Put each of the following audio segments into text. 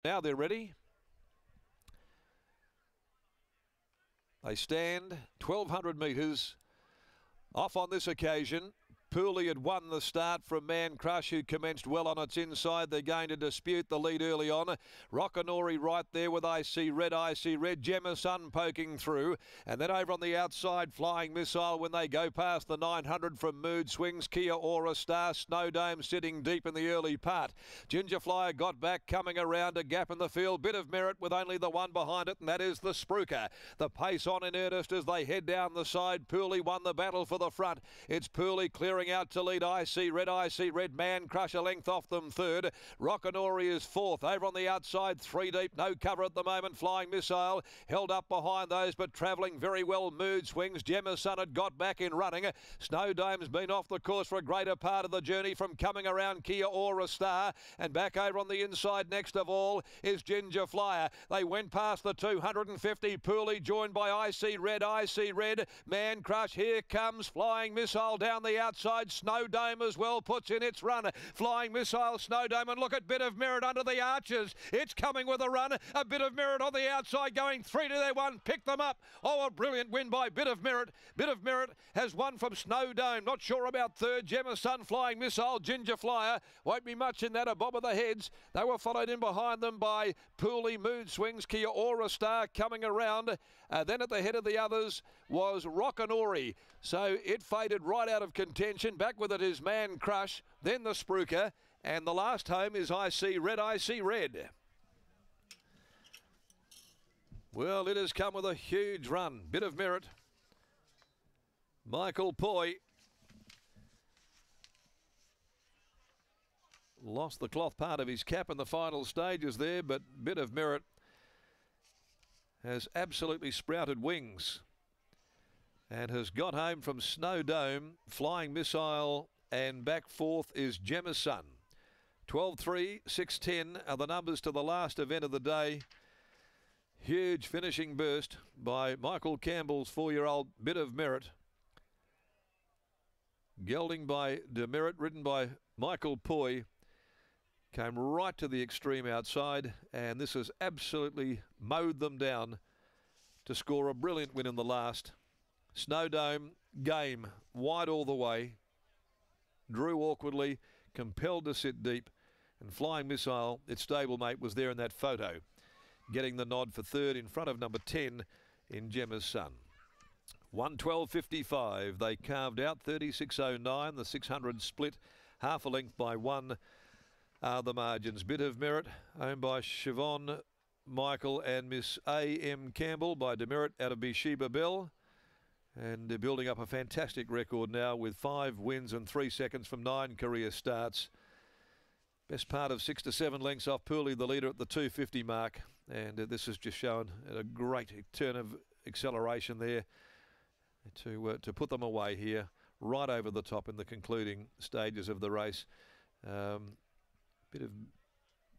Now they're ready. They stand 1,200 metres off on this occasion. Pooley had won the start from Man Crush, who commenced well on its inside. They're going to dispute the lead early on. Rockanori right there with I See Red, Gemma Sun poking through. And then over on the outside, Flying Missile when they go past the 900 from Mood Swings. Kia Aura Star, Snowdome sitting deep in the early part. Ginger Flyer got back, coming around a gap in the field. Bit of Merit with only the one behind it, and that is the Spruker. The pace on in earnest as they head down the side. Pooley won the battle for the front. It's Pooley clearing out to lead I See Red, Man Crush a length off them third. Rockanori is fourth. Over on the outside, three deep, no cover at the moment. Flying Missile held up behind those, but travelling very well. Mood Swings. Gemma Sun had got back in running. Snowdome's been off the course for a greater part of the journey from coming around Kia Aura Star. And back over on the inside next of all is Ginger Flyer. They went past the 250. Pooley joined by I See Red, Man Crush. Here comes Flying Missile down the outside. Snowdome as well puts in its run. Flying Missile, Snowdome, and look at Bit of Merit under the arches. It's coming with a run. A Bit of Merit on the outside going 3 to their 1. Pick them up. Oh, a brilliant win by Bit of Merit. Bit of Merit has won from Snowdome. Not sure about third. Gemma Sun, Flying Missile, Ginger Flyer. Won't be much in that. A bob of the heads. They were followed in behind them by Pooley, Mood Swings, Kia Aura Star coming around. Then at the head of the others was Rockanori. So it faded right out of contention. Back with it is Man Crush, then the Spruker, and the last home is I See Red. Well, it has come with a huge run. Bit of Merit. Michael Poi lost the cloth part of his cap in the final stages there, but Bit of Merit has absolutely sprouted wings and has got home from Snowdome. Flying Missile, and back fourth is Gemma Sun. 12-3, 6-10 are the numbers to the last event of the day. Huge finishing burst by Michael Campbell's 4-year-old Bit of Merit. Gelding by Demerit, ridden by Michael Poi. Came right to the extreme outside, and this has absolutely mowed them down to score a brilliant win in the last. Snowdome, game, wide all the way. Drew awkwardly, compelled to sit deep. And Flying Missile, its stablemate, was there in that photo, getting the nod for third in front of number 10 in Gemma's Sun. 1:12.55. They carved out 36.09. The 600 split half a length by one are the margins. Bit of Merit, owned by Siobhan Michael and Miss A.M. Campbell, by Demerit out of Bisheba Bell. And they're building up a fantastic record now with 5 wins and 3 seconds from 9 career starts. Best part of 6 to 7 lengths off Pooley, the leader, at the 250 mark. And this has just shown a great turn of acceleration there to put them away here, right over the top in the concluding stages of the race. Bit of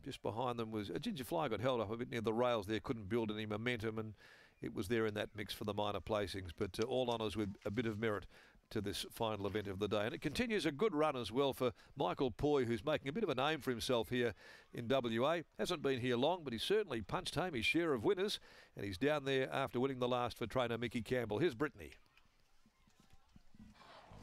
just behind them was Ginger Fly, got held up a bit near the rails there, couldn't build any momentum, and it was there in that mix for the minor placings. But all honours with a Bit of Merit to this final event of the day. And it continues a good run as well for Michael Poi, who's making a bit of a name for himself here in WA. Hasn't been here long, but he's certainly punched home his share of winners, and he's down there after winning the last for trainer Mickey Campbell. Here's Brittany.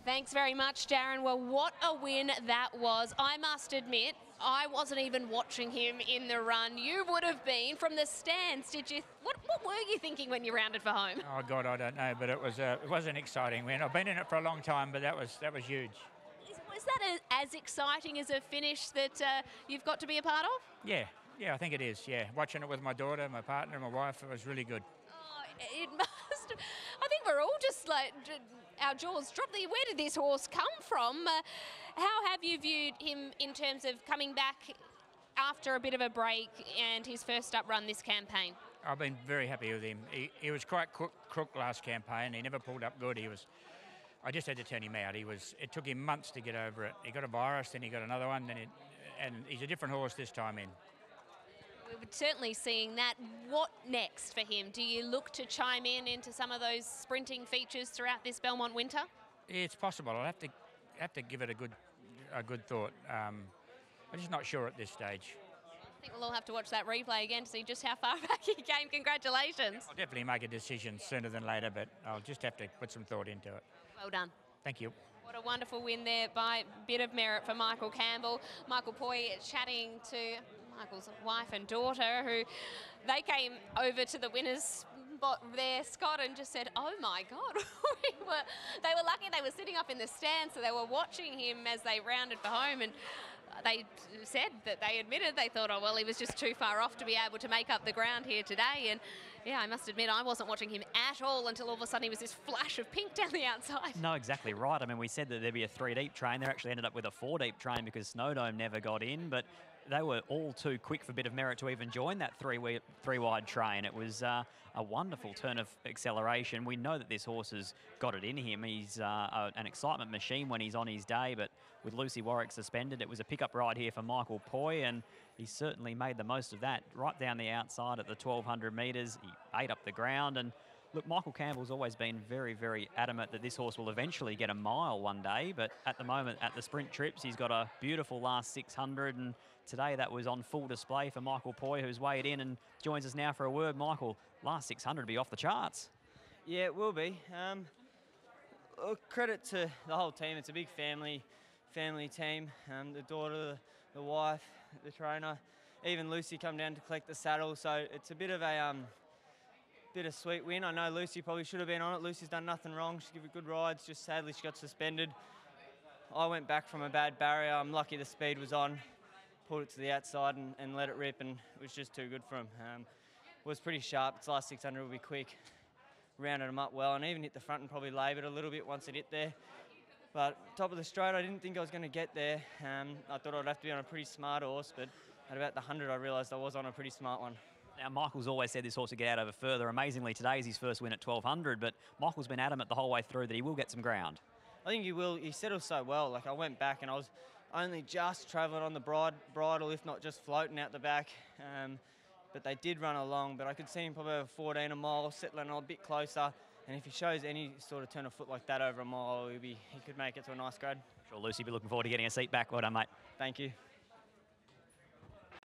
Thanks very much, Darren. Well, what a win that was. I must admit, I wasn't even watching him in the run. You would have been from the stands. Did you? What were you thinking when you rounded for home? Oh God, I don't know, but it was an exciting win. I've been in it for a long time, but that was huge. Was that as exciting as a finish that you've got to be a part of? Yeah, I think it is. Yeah, watching it with my daughter, my partner, my wife, it was really good. Oh, it must. I think we're all just like, our jaws dropped. Where did this horse come from? How have you viewed him in terms of coming back after a bit of a break and his first up run this campaign? I've been very happy with him. He was quite crook last campaign. He never pulled up good. I just had to turn him out. It took him months to get over it. He got a virus, then he got another one, and he's a different horse this time in. We're certainly seeing that. What next for him? Do you look to chime into some of those sprinting features throughout this Belmont winter? It's possible. I'll have to give it a good thought. I'm just not sure at this stage. think we'll all have to watch that replay again to see just how far back he came. Congratulations. I'll definitely make a decision sooner than later, but I'll just have to put some thought into it. Well done. Thank you. What a wonderful win there by Bit of Merit for Michael Campbell. Michael Poy chatting to Michael's wife and daughter, who they came over to the winners spot there, Scott, and just said, oh my God. They were lucky they were sitting up in the stand, so they were watching him as they rounded for home, and they said that they admitted they thought, oh, well, he was just too far off to be able to make up the ground here today. And yeah, I must admit, I wasn't watching him at all until all of a sudden he was this flash of pink down the outside. No, exactly right. I mean, we said that there'd be a 3-deep train. They actually ended up with a 4-deep train because Snowdome never got in, but they were all too quick for Bit of Merit to even join that three-wide train. It was a wonderful turn of acceleration. We know that this horse has got it in him. He's an excitement machine when he's on his day, but with Lucy Warwick suspended, it was a pickup ride here for Michael Poy, and he certainly made the most of that. Right down the outside at the 1,200 metres, he ate up the ground. And look, Michael Campbell's always been very, very adamant that this horse will eventually get a mile one day, but at the moment, at the sprint trips, he's got a beautiful last 600, and today that was on full display for Michael Poy, who's weighed in and joins us now for a word. Michael, last 600 be off the charts. Yeah, it will be. Credit to the whole team. It's a big family team. The daughter, the wife, the trainer, even Lucy come down to collect the saddle. So it's a bit of a bittersweet win. I know Lucy probably should have been on it. Lucy's done nothing wrong. She's given good rides. Just sadly she got suspended. I went back from a bad barrier. I'm lucky the speed was on. Pulled it to the outside and let it rip, and it was just too good for him. It was pretty sharp. Its last 600 will be quick. Rounded him up well, and even hit the front and probably laboured a little bit once it hit there. But top of the straight, I didn't think I was going to get there. I thought I'd have to be on a pretty smart horse, but at about the 100, I realised I was on a pretty smart one. Now, Michael's always said this horse would get out over further. Amazingly, today is his first win at 1,200, but Michael's been adamant the whole way through that he will get some ground. I think he will. He settled so well. Like, I went back and I was only just travelling on the bridle, if not just floating out the back. But they did run along, but I could see him probably over 14 a mile, settling a bit closer. And if he shows any sort of turn of foot like that over a mile, he could make it to a nice grade. Sure, Lucy, be looking forward to getting a seat back. Well done, mate. Thank you.